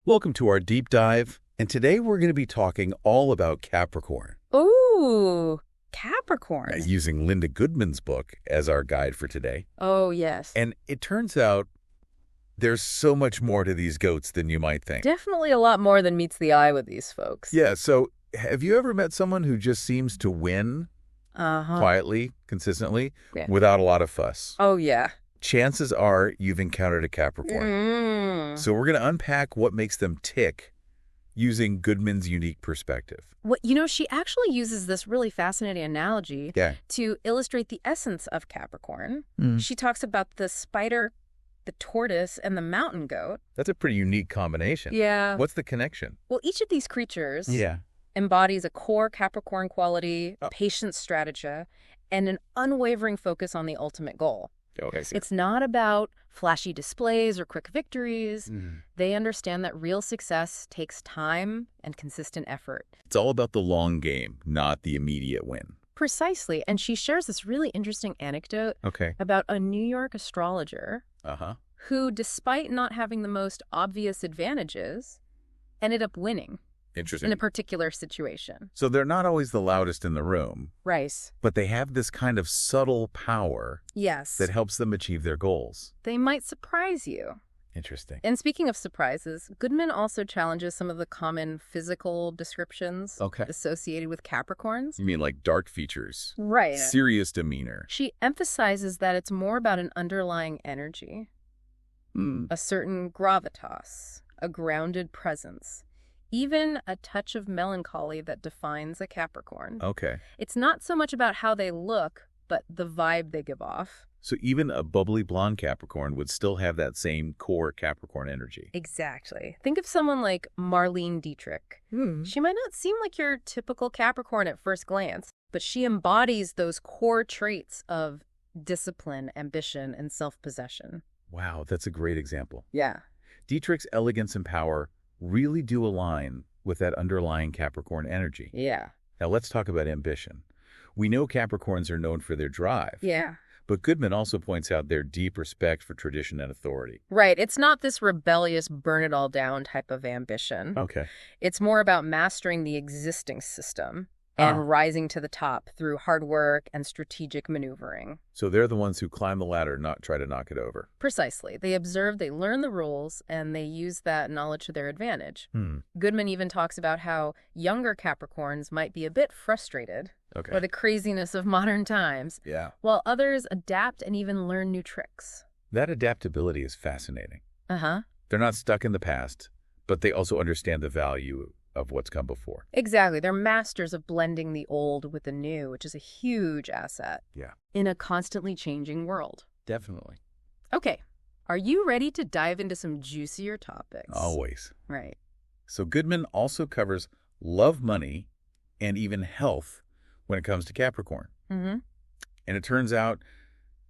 Welcome to our deep dive, and today we're going to be talking all about Capricorn, Ooh, Capricorn. using Linda Goodman's book as our guide for today. Oh, yes. And it turns out there's so much more to these goats than you might think. Definitely a lot more than meets the eye with these folks. Yeah, so have you ever met someone who just seems to win quietly, consistently, Yeah. without a lot of fuss? Oh, yeah. Chances are you've encountered a Capricorn. So we're going to unpack what makes them tick using Goodman's unique perspective. She actually uses this really fascinating analogy to illustrate the essence of Capricorn. She talks about the spider, the tortoise, and the mountain goat. That's a pretty unique combination. Yeah. What's the connection? Well, each of these creatures Yeah. embodies a core Capricorn quality, patience strategy, and an unwavering focus on the ultimate goal. Okay. It's not about flashy displays or quick victories. They understand that real success takes time and consistent effort. It's all about the long game, not the immediate win. Precisely. And she shares this really interesting anecdote about a New York astrologer who, despite not having the most obvious advantages, ended up winning. Interesting. In a particular situation. So they're not always the loudest in the room. Right. But they have this kind of subtle power that helps them achieve their goals. They might surprise you. Interesting. And speaking of surprises, Goodman also challenges some of the common physical descriptions associated with Capricorns. You mean like dark features? Right. Serious demeanor. She emphasizes that it's more about an underlying energy, a certain gravitas, a grounded presence, even a touch of melancholy that defines a Capricorn. It's not so much about how they look, but the vibe they give off. So even a bubbly blonde Capricorn would still have that same core Capricorn energy. Exactly. Think of someone like Marlene Dietrich. She might not seem like your typical Capricorn at first glance, but she embodies those core traits of discipline, ambition, and self-possession. Wow, that's a great example. Yeah. Dietrich's elegance and power really do align with that underlying Capricorn energy. Yeah. Now let's talk about ambition. We know Capricorns are known for their drive. Yeah. But Goodman also points out their deep respect for tradition and authority. Right. It's not this rebellious, burn-it-all-down type of ambition. It's more about mastering the existing system and rising to the top through hard work and strategic maneuvering. So they're the ones who climb the ladder, not try to knock it over. Precisely. They observe, they learn the rules, and they use that knowledge to their advantage. Goodman even talks about how younger Capricorns might be a bit frustrated by the craziness of modern times, while others adapt and even learn new tricks. That adaptability is fascinating. They're not stuck in the past, but they also understand the value of what's come before. Exactly. They're masters of blending the old with the new, which is a huge asset in a constantly changing world. Definitely. Okay. Are you ready to dive into some juicier topics? Always. Right. So Goodman also covers love, money, and even health when it comes to Capricorn. And it turns out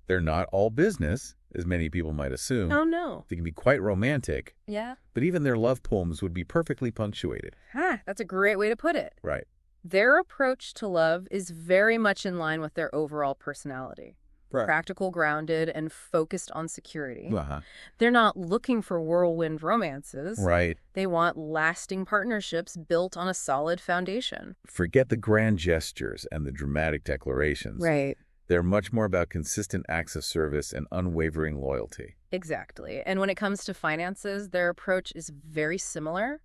they're not all business, as many people might assume. Oh, no. They can be quite romantic. Yeah. But even their love poems would be perfectly punctuated. That's a great way to put it. Right. Their approach to love is very much in line with their overall personality. Practical, grounded, and focused on security. They're not looking for whirlwind romances. Right. They want lasting partnerships built on a solid foundation. Forget the grand gestures and the dramatic declarations. Right. They're much more about consistent acts of service and unwavering loyalty. Exactly. And when it comes to finances, their approach is very similar.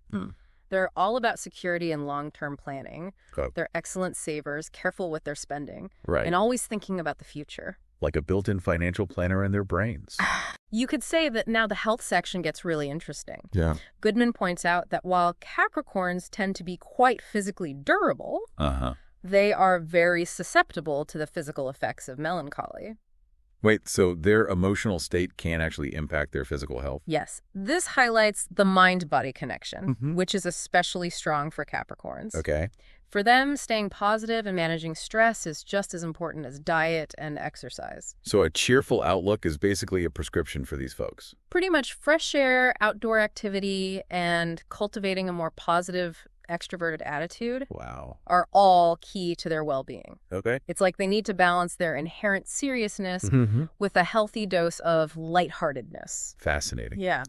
They're all about security and long-term planning. They're excellent savers, careful with their spending, and always thinking about the future. Like a built-in financial planner in their brains. You could say that now the health section gets really interesting. Yeah. Goodman points out that while Capricorns tend to be quite physically durable, they are very susceptible to the physical effects of melancholy. Wait, so their emotional state can actually impact their physical health? Yes. This highlights the mind-body connection, which is especially strong for Capricorns. For them, staying positive and managing stress is just as important as diet and exercise. So a cheerful outlook is basically a prescription for these folks? Pretty much fresh air, outdoor activity, and cultivating a more positive extroverted attitude Wow. are all key to their well-being. Okay. It's like they need to balance their inherent seriousness with a healthy dose of lightheartedness. Fascinating. Yeah.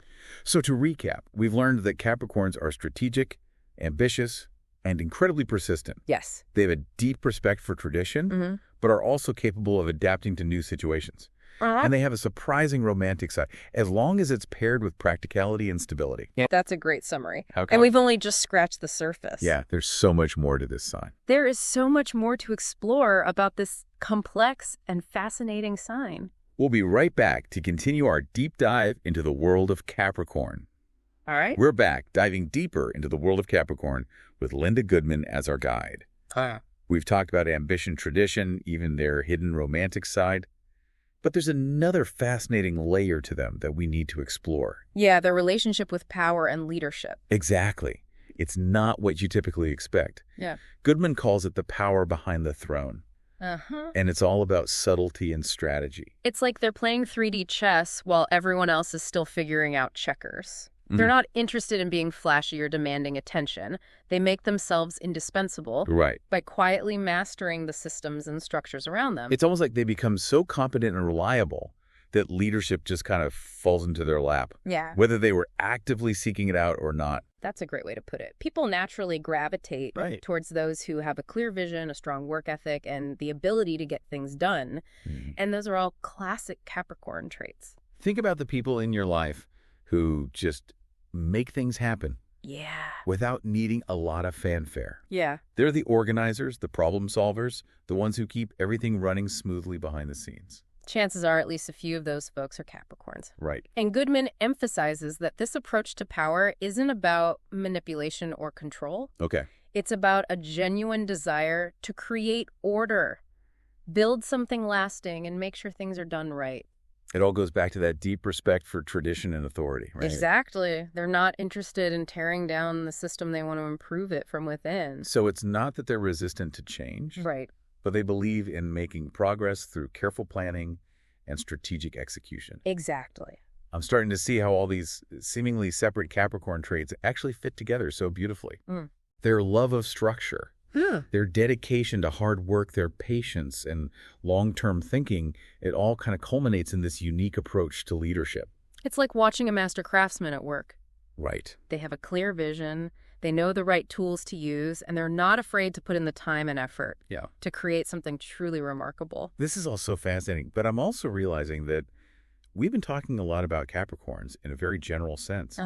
So to recap, we've learned that Capricorns are strategic, ambitious, and incredibly persistent. Yes. They have a deep respect for tradition, but are also capable of adapting to new situations. And they have a surprising romantic side, as long as it's paired with practicality and stability. That's a great summary. Okay. And we've only just scratched the surface. Yeah, there's so much more to this sign. There is so much more to explore about this complex and fascinating sign. We'll be right back to continue our deep dive into the world of Capricorn. All right. We're back, diving deeper into the world of Capricorn with Linda Goodman as our guide. We've talked about ambition, tradition, even their hidden romantic side. But there's another fascinating layer to them that we need to explore. Yeah, their relationship with power and leadership. Exactly. It's not what you typically expect. Yeah. Goodman calls it the power behind the throne. And it's all about subtlety and strategy. It's like they're playing 3D chess while everyone else is still figuring out checkers. They're not interested in being flashy or demanding attention. They make themselves indispensable by quietly mastering the systems and structures around them. It's almost like they become so competent and reliable that leadership just kind of falls into their lap. Yeah. Whether they were actively seeking it out or not. That's a great way to put it. People naturally gravitate towards those who have a clear vision, a strong work ethic, and the ability to get things done. And those are all classic Capricorn traits. Think about the people in your life who just make things happen. Yeah. Without needing a lot of fanfare. Yeah. They're the organizers, the problem solvers, the ones who keep everything running smoothly behind the scenes. Chances are at least a few of those folks are Capricorns. Right. And Goodman emphasizes that this approach to power isn't about manipulation or control. Okay. It's about a genuine desire to create order, build something lasting, and make sure things are done right. It all goes back to that deep respect for tradition and authority, right? Exactly. They're not interested in tearing down the system. They want to improve it from within. So it's not that they're resistant to change, Right. but they believe in making progress through careful planning and strategic execution. Exactly. I'm starting to see how all these seemingly separate Capricorn traits actually fit together so beautifully. Their love of structure, their dedication to hard work, their patience, and long-term thinking, it all kind of culminates in this unique approach to leadership. It's like watching a master craftsman at work. Right. They have a clear vision, they know the right tools to use, and they're not afraid to put in the time and effort to create something truly remarkable. This is all so fascinating, but I'm also realizing that we've been talking a lot about Capricorns in a very general sense.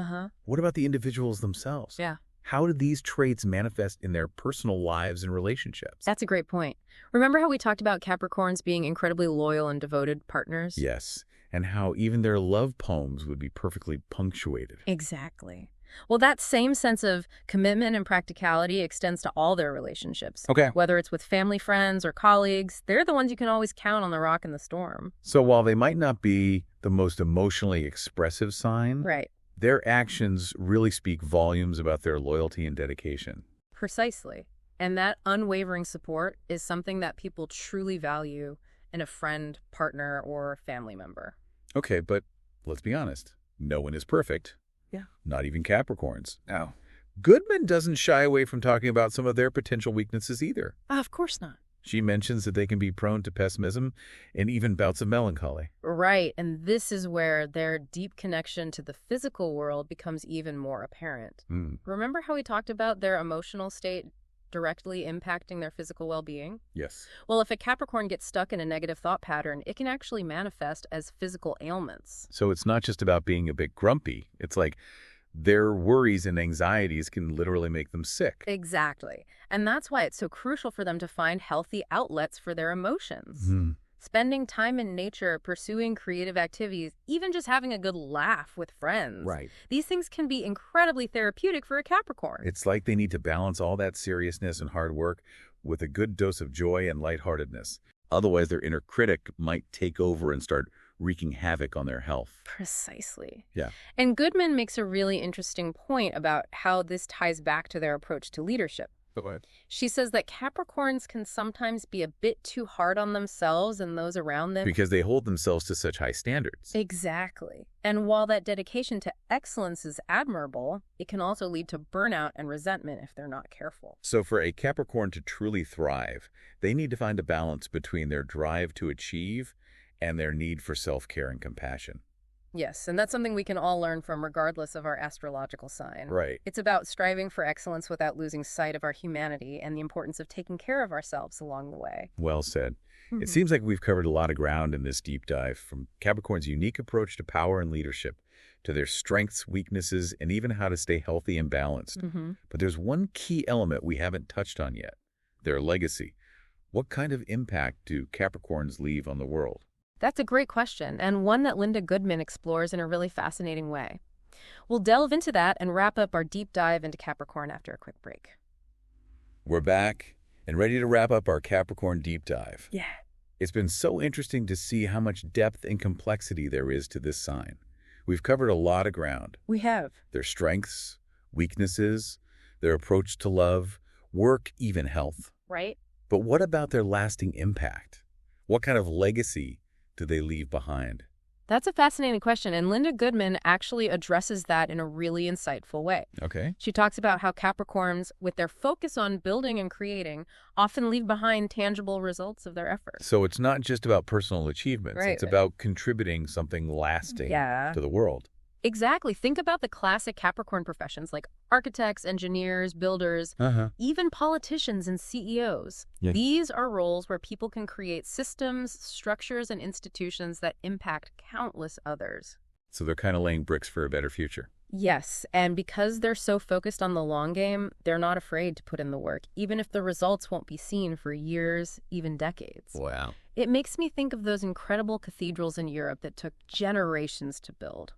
What about the individuals themselves? Yeah. How do these traits manifest in their personal lives and relationships? That's a great point. Remember how we talked about Capricorns being incredibly loyal and devoted partners? Yes, and how even their love poems would be perfectly punctuated. Exactly. Well, that same sense of commitment and practicality extends to all their relationships. Okay. Whether it's with family, friends, or colleagues, they're the ones you can always count on the rock in the storm. So while they might not be the most emotionally expressive sign, Right. their actions really speak volumes about their loyalty and dedication. Precisely. And that unwavering support is something that people truly value in a friend, partner, or family member. Okay, but let's be honest. No one is perfect. Yeah. Not even Capricorns. No. Goodman doesn't shy away from talking about some of their potential weaknesses either. Of course not. She mentions that they can be prone to pessimism and even bouts of melancholy. Right, and this is where their deep connection to the physical world becomes even more apparent. Remember how we talked about their emotional state directly impacting their physical well-being? Yes. Well, if a Capricorn gets stuck in a negative thought pattern, it can actually manifest as physical ailments. So it's not just about being a bit grumpy. It's like their worries and anxieties can literally make them sick. Exactly. And that's why it's so crucial for them to find healthy outlets for their emotions. Spending time in nature, pursuing creative activities, even just having a good laugh with friends. Right. These things can be incredibly therapeutic for a Capricorn. It's like they need to balance all that seriousness and hard work with a good dose of joy and lightheartedness. Otherwise, their inner critic might take over and start wreaking havoc on their health. Precisely. Yeah. And Goodman makes a really interesting point about how this ties back to their approach to leadership. Go ahead. She says that Capricorns can sometimes be a bit too hard on themselves and those around them. Because they hold themselves to such high standards. Exactly. And while that dedication to excellence is admirable, it can also lead to burnout and resentment if they're not careful. So for a Capricorn to truly thrive, they need to find a balance between their drive to achieve and their need for self-care and compassion. Yes, and that's something we can all learn from regardless of our astrological sign. Right. It's about striving for excellence without losing sight of our humanity and the importance of taking care of ourselves along the way. Well said. It seems like we've covered a lot of ground in this deep dive, from Capricorn's unique approach to power and leadership, to their strengths, weaknesses, and even how to stay healthy and balanced. But there's one key element we haven't touched on yet: their legacy. What kind of impact do Capricorns leave on the world? That's a great question, and one that Linda Goodman explores in a really fascinating way. We'll delve into that and wrap up our deep dive into Capricorn after a quick break. We're back and ready to wrap up our Capricorn deep dive. Yeah. It's been so interesting to see how much depth and complexity there is to this sign. We've covered a lot of ground. We have. Their strengths, weaknesses, their approach to love, work, even health. Right? But what about their lasting impact? What kind of legacy do they leave behind? That's a fascinating question, and Linda Goodman actually addresses that in a really insightful way. Okay. She talks about how Capricorns, with their focus on building and creating, often leave behind tangible results of their efforts. So it's not just about personal achievements. Right. It's about contributing something lasting to the world. Exactly. Think about the classic Capricorn professions like architects, engineers, builders, even politicians and CEOs. Yeah. These are roles where people can create systems, structures, and institutions that impact countless others. So they're kind of laying bricks for a better future. Yes, and because they're so focused on the long game, they're not afraid to put in the work, even if the results won't be seen for years, even decades. Wow. It makes me think of those incredible cathedrals in Europe that took generations to build.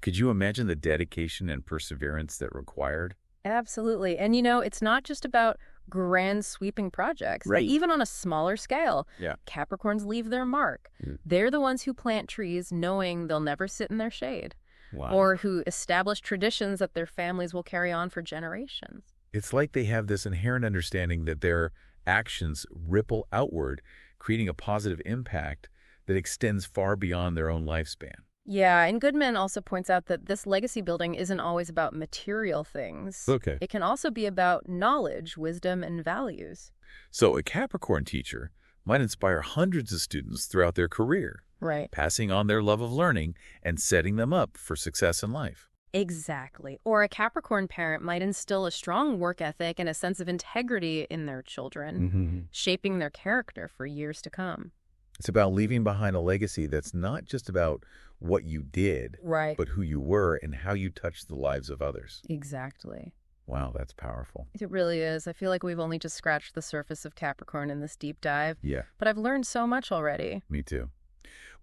Could you imagine the dedication and perseverance that required? Absolutely. And it's not just about grand sweeping projects. Right. Even on a smaller scale, Yeah. Capricorns leave their mark. They're the ones who plant trees knowing they'll never sit in their shade. Wow. Or who establish traditions that their families will carry on for generations. It's like they have this inherent understanding that their actions ripple outward, creating a positive impact that extends far beyond their own lifespan. Yeah, and Goodman also points out that this legacy building isn't always about material things. Okay. It can also be about knowledge, wisdom, and values. So a Capricorn teacher might inspire hundreds of students throughout their career, Right. passing on their love of learning and setting them up for success in life. Exactly. Or a Capricorn parent might instill a strong work ethic and a sense of integrity in their children, shaping their character for years to come. It's about leaving behind a legacy that's not just about what you did, Right. but who you were and how you touched the lives of others. Exactly. Wow, that's powerful. It really is. I feel like we've only just scratched the surface of Capricorn in this deep dive. Yeah, But I've learned so much already. me too.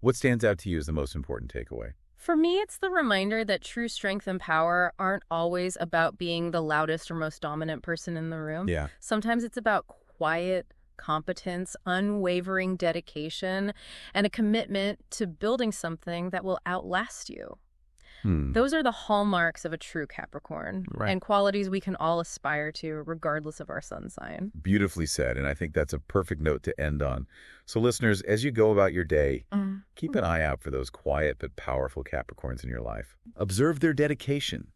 What stands out to you as the most important takeaway? For me, it's the reminder that true strength and power aren't always about being the loudest or most dominant person in the room. Yeah. Sometimes it's about quiet competence, unwavering dedication, and a commitment to building something that will outlast you. Those are the hallmarks of a true Capricorn, Right. and qualities we can all aspire to regardless of our sun sign. Beautifully said, and I think that's a perfect note to end on. So listeners, as you go about your day, keep an eye out for those quiet but powerful Capricorns in your life. Observe their dedication,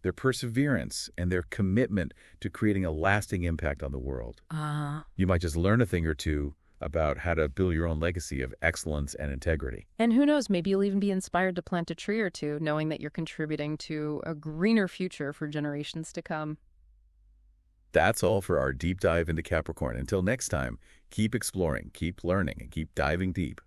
their perseverance, and their commitment to creating a lasting impact on the world. You might just learn a thing or two about how to build your own legacy of excellence and integrity. And who knows, maybe you'll even be inspired to plant a tree or two, knowing that you're contributing to a greener future for generations to come. That's all for our deep dive into Capricorn. Until next time, keep exploring, keep learning, and keep diving deep.